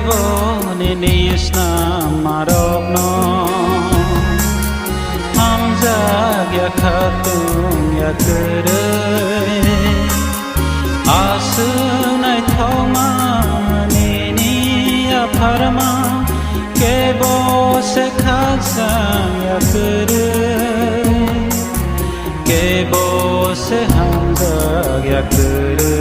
Kevoni nisna marokno Hamzag ya khatung ya kere Asunai thoma nini ya parma Kevo se khatsang ya kere Kevo se hamzag ya kere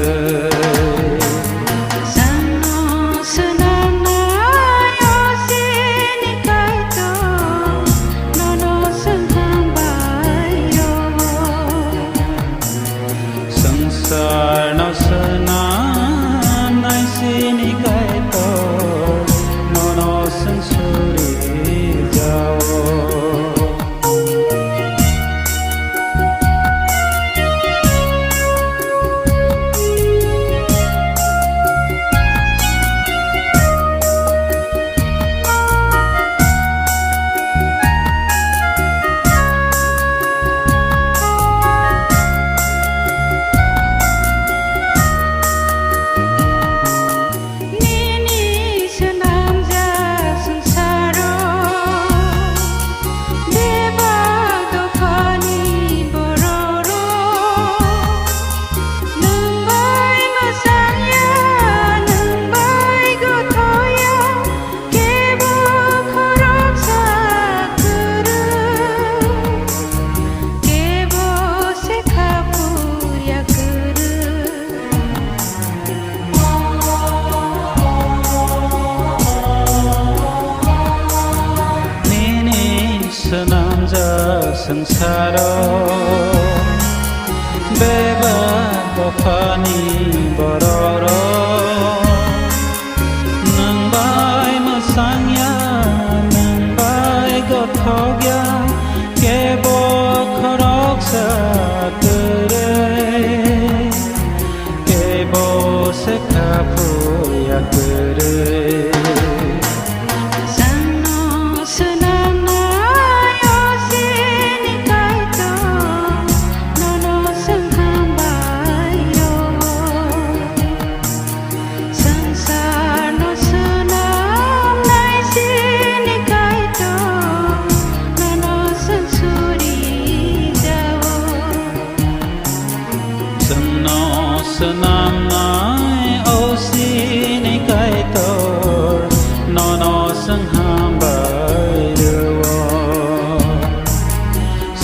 Sengsara bebas bapani bororo nang bai masangya nang bai gothogya kebo khorok sa tere kebo se khapu ya tere Sanam nai osi ni kai tor nono sang hambai dewa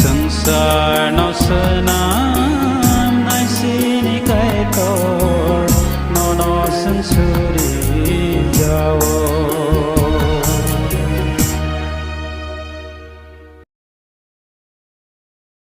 sangsar no sanam nai si ni kai tor nono sang suri